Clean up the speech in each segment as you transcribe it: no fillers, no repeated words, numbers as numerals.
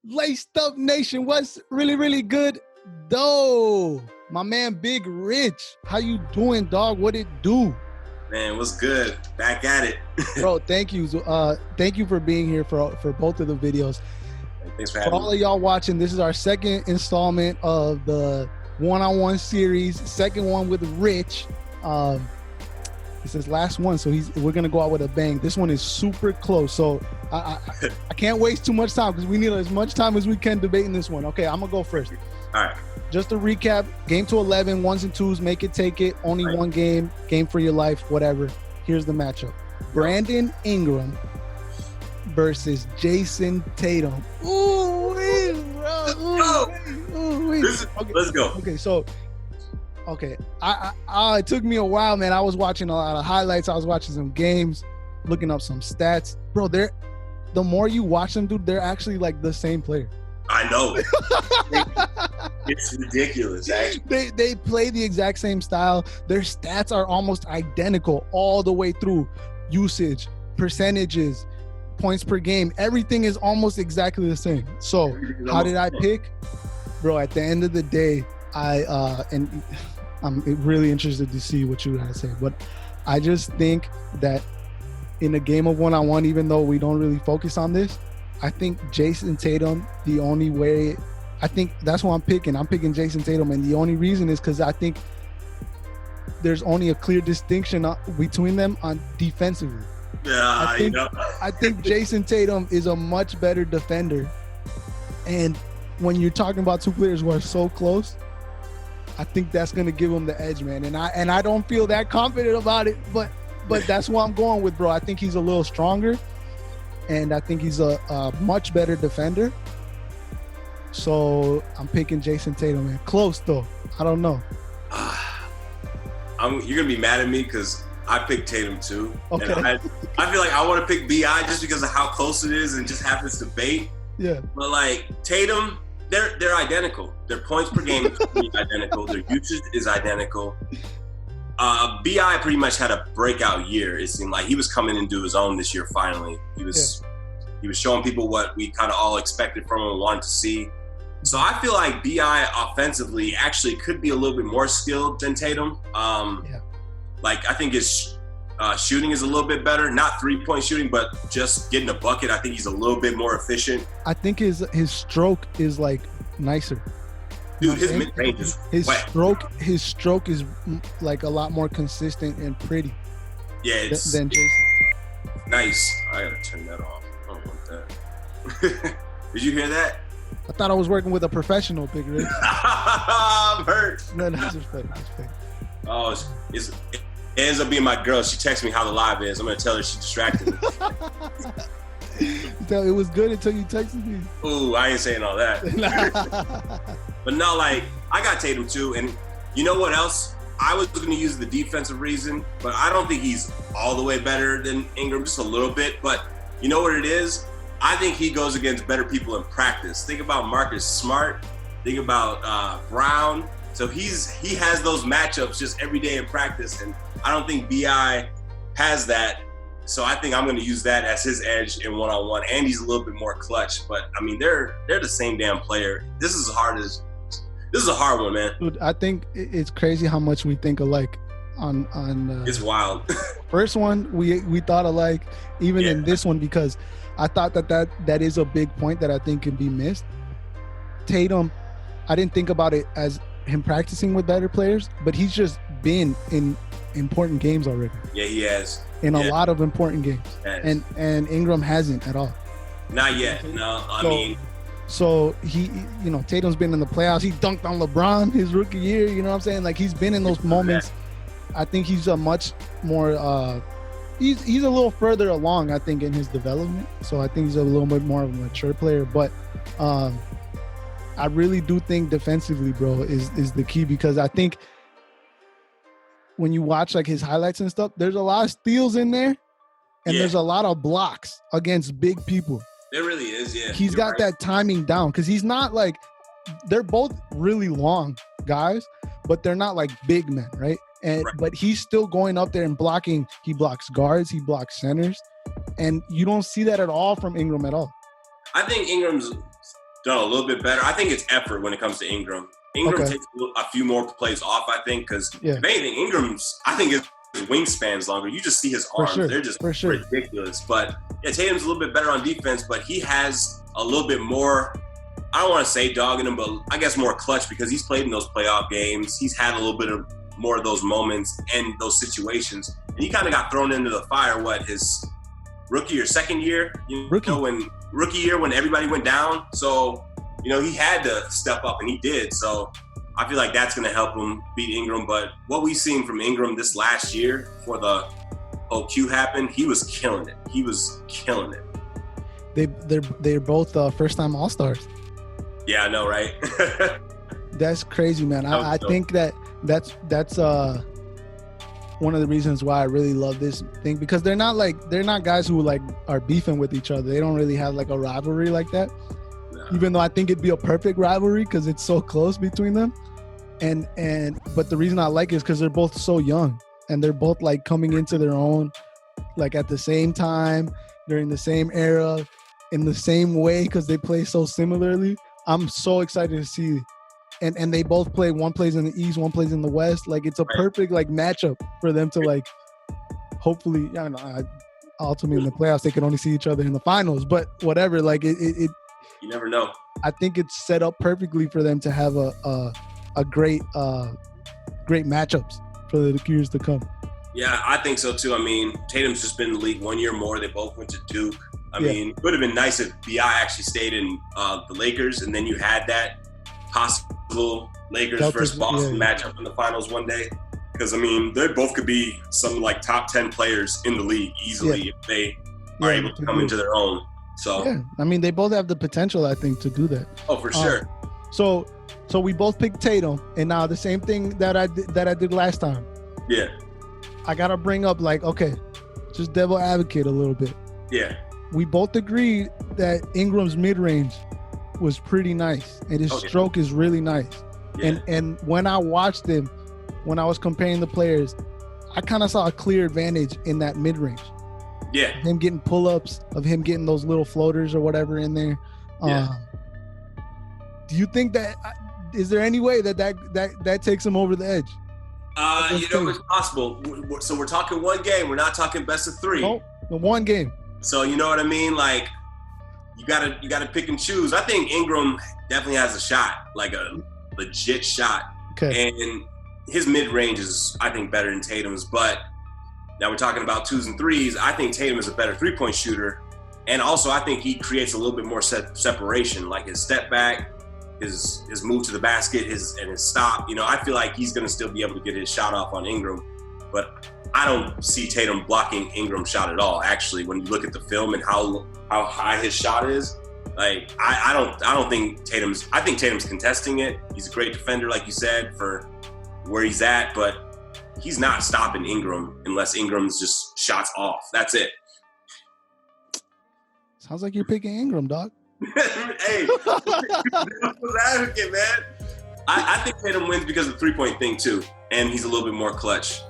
Laced Up Nation, what's really, really good, though? My man, Big Rich, how you doing, dog? What it do? Man, what's good? Back at it. Bro, thank you. Thank you for being here for both of the videos. Thanks for having me. For all of y'all watching, this is our second installment of the one-on-one series, second one with Rich. It's his last one, so we're gonna go out with a bang. This one is super close, so I can't waste too much time because we need as much time as we can debating this one. Okay, I'm gonna go first. All right. Just to recap, game to 11, ones and twos, make it, take it. Only Right. one game for your life, whatever. Here's the matchup: Brandon Ingram versus Jayson Tatum. Ooh, bro. Ooh, okay. Let's go. Okay, so. Okay, it took me a while, man. I was watching a lot of highlights. I was watching some games, looking up some stats. Bro, the more you watch them, dude, they're actually like the same player. I know. It's ridiculous, actually. They play the exact same style. Their stats are almost identical all the way through. Usage, percentages, points per game, everything is almost exactly the same. So, how did I pick? Bro, at the end of the day, I'm really interested to see what you guys say, but I just think that in a game of one-on-one, even though we don't really focus on this, I think Jayson Tatum, the only way, I think that's what I'm picking. I'm picking Jayson Tatum, and the only reason is because I think there's only a clear distinction between them on defensively. Yeah, I think Jayson Tatum is a much better defender, and when you're talking about two players who are so close, I think that's gonna give him the edge, man. And I don't feel that confident about it, but that's what I'm going with, bro. I think he's a little stronger, and I think he's a much better defender. So I'm picking Jayson Tatum, man. Close though. I don't know. You're gonna be mad at me because I picked Tatum too. Okay. And I feel like I want to pick BI just because of how close it is and just happens to bait. Yeah. But like Tatum, they're identical. Their points per game is identical. Their usage is identical. BI pretty much had a breakout year. It seemed like he was coming into his own this year. Finally, he was showing people what we kind of all expected from him and wanted to see. So I feel like BI offensively actually could be a little bit more skilled than Tatum. Like I think his shooting is a little bit better, not 3-point shooting, but just getting a bucket. I think he's a little bit more efficient. I think his stroke is like nicer. Dude, his mid-range is wet. His stroke is like a lot more consistent and pretty. Yeah, it's than Jayson. Nice. I gotta turn that off. I don't want that. Did you hear that? I thought I was working with a professional, Big Rich. I'm hurt. No, that's respect. Oh, it ends up being my girl. She texts me how the live is. I'm gonna tell her she distracted me. It was good until you texted me. Ooh, I ain't saying all that. But no, like I got Tatum too, and you know what else? I was gonna use the defensive reason, but I don't think he's all the way better than Ingram, just a little bit. But you know what it is? I think he goes against better people in practice. Think about Marcus Smart. Think about Brown. So he has those matchups just every day in practice, and I don't think BI has that. So I think I'm going to use that as his edge in one-on-one, and he's a little bit more clutch. But I mean, they're the same damn player. This is a hard one, man. Dude, I think it's crazy how much we think alike. On it's wild. First one we thought alike, even in this one, because I thought that is a big point that I think can be missed. Tatum, I didn't think about it as him practicing with better players, but he's just been in important games already. Yeah, he has. In a lot of important games. Yes. And Ingram hasn't at all. Not yet. No, I mean. So he, Tatum's been in the playoffs. He dunked on LeBron his rookie year. You know what I'm saying? Like he's been in those moments. I think he's a much more. He's a little further along, I think, in his development. So I think he's a little bit more of a mature player. But I really do think defensively, bro, is the key, because I think when you watch like his highlights and stuff, there's a lot of steals in there, and there's a lot of blocks against big people. There really is, yeah. He's got that timing down, because he's not like, they're both really long guys, but they're not like big men, right? But he's still going up there and blocking. He blocks guards, he blocks centers, and you don't see that at all from Ingram at all. I think Ingram's done a little bit better. I think it's effort when it comes to Ingram. Ingram takes a few more plays off, I think, because if anything, Ingram's, I think his wingspan's longer. You just see his arms. They're just ridiculous. But yeah, Tatum's a little bit better on defense, but he has a little bit more, I don't want to say dog in him, but I guess more clutch because he's played in those playoff games. He's had a little bit of more of those moments and those situations. And he kind of got thrown into the fire, his rookie or second year? Rookie year when everybody went down. So, he had to step up, and he did. So I feel like that's going to help him beat Ingram. But what we've seen from Ingram this last year before the whole Q happened, he was killing it. They're both first-time All-Stars. Yeah, I know, right? That's crazy, man. I think that's one of the reasons why I really love this thing, because they're not guys who are beefing with each other. They don't really have a rivalry like that. No. Even though I think it'd be a perfect rivalry because it's so close between them. But the reason I like it is because they're both so young and they're both coming into their own at the same time, during the same era, in the same way, because they play so similarly. I'm so excited to see. And they both play. One plays in the East, one plays in the West. It's a perfect matchup for them to hopefully. Ultimately in the playoffs they can only see each other in the finals. But whatever, it. You never know. I think it's set up perfectly for them to have a great matchups for the years to come. Yeah, I think so too. I mean, Tatum's just been in the league 1 year more. They both went to Duke. I mean, it would have been nice if B.I. actually stayed in the Lakers, and then you had that possible Lakers versus Boston matchup in the finals one day. Because, I mean, they both could be some top 10 players in the league easily if they are able to come into their own. So yeah, I mean, they both have the potential, I think, to do that. Oh, for sure. So we both picked Tatum, and now the same thing that I did last time. Yeah. I gotta bring up just devil advocate a little bit. Yeah. We both agreed that Ingram's mid-range was pretty nice, and his stroke is really nice. Yeah. And when I watched him, when I was comparing the players, I kind of saw a clear advantage in that mid-range. Yeah. Him getting pull-ups, of him getting those little floaters or whatever in there. Yeah. Do you think that is there any way that takes him over the edge? It's possible. So we're talking one game. We're not talking best of three. Oh, the one game. So you know what I mean? You gotta pick and choose. I think Ingram definitely has a shot, a legit shot. Okay. And his mid-range is, I think, better than Tatum's. But now we're talking about twos and threes. I think Tatum is a better three-point shooter. And also, I think he creates a little bit more separation, his step back, his move to the basket, his stop. I feel like he's going to still be able to get his shot off on Ingram. But I don't see Tatum blocking Ingram's shot at all, actually, when you look at the film and how high his shot is. I don't think I think Tatum's contesting it. He's a great defender, like you said, for where he's at, but he's not stopping Ingram unless Ingram's just shots off. That's it. Sounds like you're picking Ingram, dog. Hey, advocate, man. I think Tatum wins because of the three-point thing too, and he's a little bit more clutch.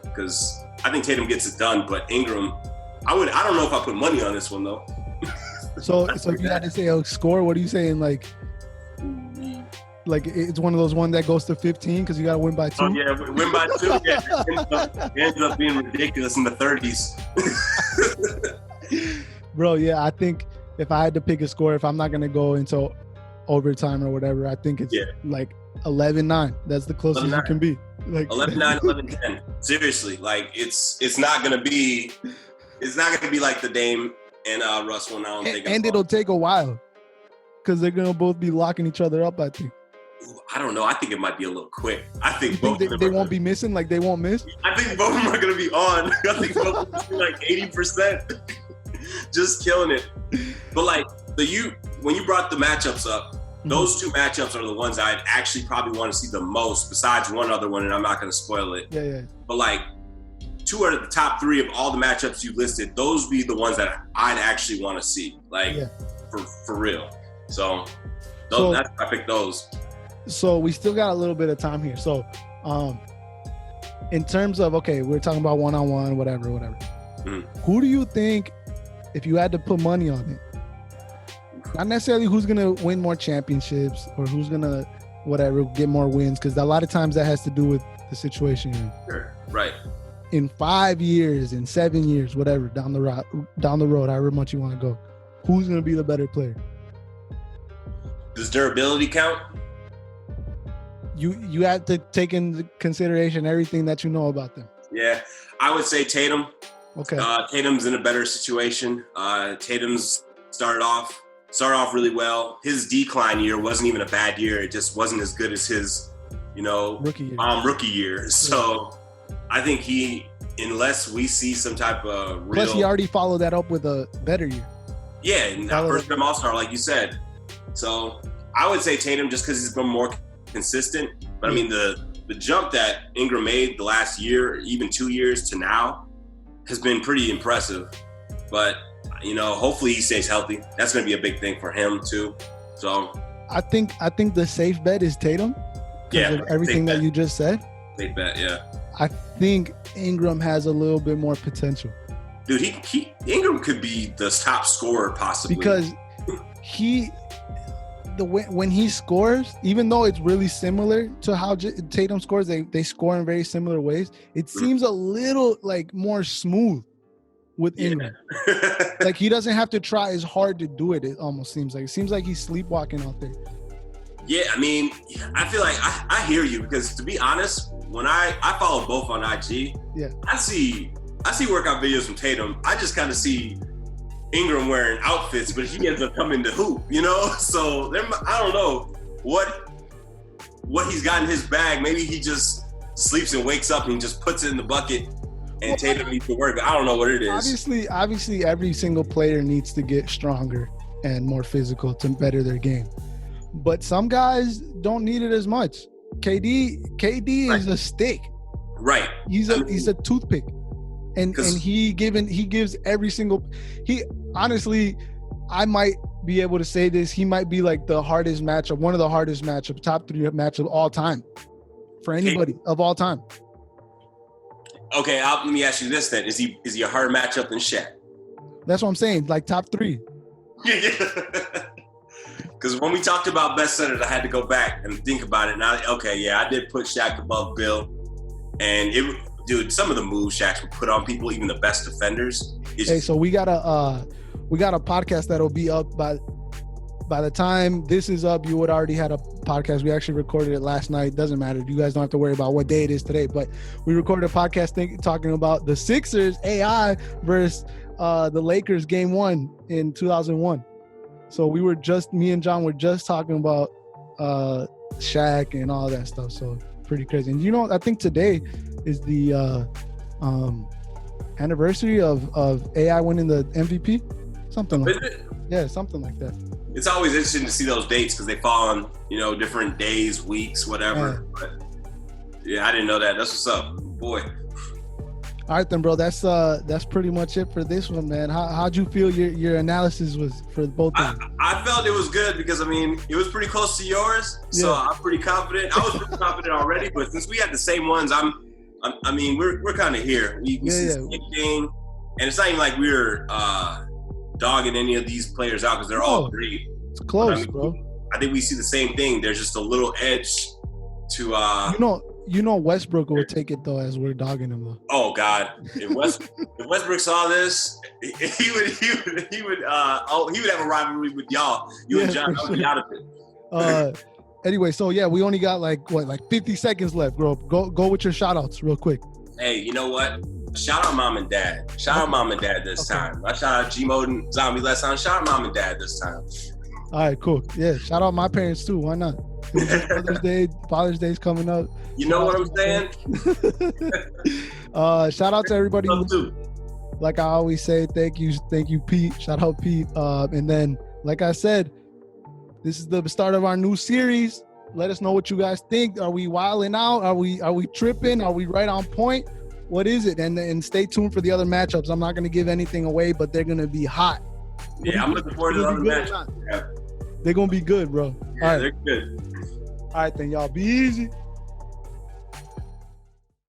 Because I think Tatum gets it done, but Ingram, I don't know if I put money on this one though. So if you had to say a score, what are you saying? It's one of those that goes to 15 because you got to win by 2. Oh yeah, win by 2. Yeah, it ends up being ridiculous in the 30s. Bro, yeah, I think if I had to pick a score, if I'm not gonna go into overtime or whatever, I think it's 11-9. That's the closest you can be. 11-9, 11-10. Seriously, it's not gonna be like the Dame and Russ one. I don't think. And it'll take a while because they're gonna both be locking each other up, I think. I don't know. I think it might be a little quick. I think both of them they won't be missing. They won't miss. I think both of them are gonna be on. I think both of them will be 80%, just killing it. But when you brought the matchups up, those two matchups are the ones I'd actually probably want to see the most, besides one other one, and I'm not going to spoil it. Yeah. But 2 out of the top 3 of all the matchups you listed, those be the ones that I'd actually want to see, for real. So that's why I picked those. So we still got a little bit of time here. So in terms of, we're talking about one-on-one, whatever. Who do you think, if you had to put money on it, Not necessarily who's gonna win more championships or who's gonna get more wins, because a lot of times that has to do with the situation. Sure. Right. In 5 years, in 7 years, whatever, down the road, however much you want to go, who's gonna be the better player? Does durability count? You have to take into consideration everything that you know about them. Yeah, I would say Tatum. Okay. Tatum's in a better situation. Tatum's started off really well. His decline year wasn't even a bad year. It just wasn't as good as his, rookie year. So I think unless we see some type of real. Plus, he already followed that up with a better year. Yeah, and first-time All-Star, like you said. So I would say Tatum just because he's been more consistent. But I mean, the jump that Ingram made the last year, even 2 years to now, has been pretty impressive. But hopefully he stays healthy. That's going to be a big thing for him too. So I think the safe bet is Tatum. Yeah, of everything that you just said. Safe bet, yeah. I think Ingram has a little bit more potential. Dude, Ingram could be the top scorer possibly. Because when he scores, even though it's really similar to how Tatum scores, they score in very similar ways. It seems a little like more smooth with Ingram. Like he doesn't have to try as hard to do it. It almost seems like he's sleepwalking out there. Yeah, I mean, I feel like I hear you, because to be honest, when I follow both on IG, I see workout videos from Tatum. I just kind of see Ingram wearing outfits, but he ends up coming to hoop, So I don't know what he's got in his bag. Maybe he just sleeps and wakes up and just puts it in the bucket, and Tatum needs to work. I don't know what it is. Obviously, every single player needs to get stronger and more physical to better their game. But some guys don't need it as much. KD is a stick. Right. He's a toothpick. And he gives every single honestly, I might be able to say this, he might be like the hardest matchup, one of the hardest matchup, top 3 matchup of all time for anybody of all time. Okay, let me ask you this then. Is he a harder matchup than Shaq? That's what I'm saying, like top 3. Yeah. Because when we talked about best centers, I had to go back and think about it. And I did put Shaq above Bill. And some of the moves Shaq would put on people, even the best defenders. So we got a podcast that'll be up by the time this is up. You would already had a podcast. We actually recorded it last night. Doesn't matter. You guys don't have to worry about what day it is today. But we recorded a podcast talking about the Sixers AI versus the Lakers Game 1 in 2001. So me and John were just talking about Shaq and all that stuff. So pretty crazy. And I think today is the anniversary of AI winning the MVP. Something like that. Yeah, something like that. It's always interesting to see those dates because they fall on, different days, weeks, whatever. Yeah. But yeah, I didn't know that. That's what's up. Boy. All right then, bro. That's pretty much it for this one, man. How'd you feel your analysis was for both of them? I felt it was good because it was pretty close to yours, so I'm pretty confident. I was pretty confident already, but since we had the same ones, we're kind of here. We see the same thing, and it's not even like we're dogging any of these players out because they're all great. It's close, bro. I think we see the same thing. There's just a little edge to. Westbrook will take it though, as we're dogging him though. Oh God! If Westbrook saw this, he would have a rivalry with y'all. You and John would be out of it. Anyway, so we only got like 50 seconds left, bro. Go with your shout outs real quick. Hey, you know what? Shout out mom and dad. Shout out mom and dad this time. I shout out G-Mode and Zombie last time. Shout out mom and dad this time. All right, cool. Yeah, shout out my parents too. Why not? Father's Day's coming up. You know what I'm saying? Shout out to everybody. Like I always say, thank you, Pete. Shout out, Pete. And then, like I said, this is the start of our new series. Let us know what you guys think. Are we wilding out? Are we tripping? Are we right on point? What is it? And stay tuned for the other matchups. I'm not going to give anything away, but they're going to be hot. Yeah, I'm looking forward to the other matchups. They're going to be good, bro. Yeah, they're good. All right, then, y'all. Be easy.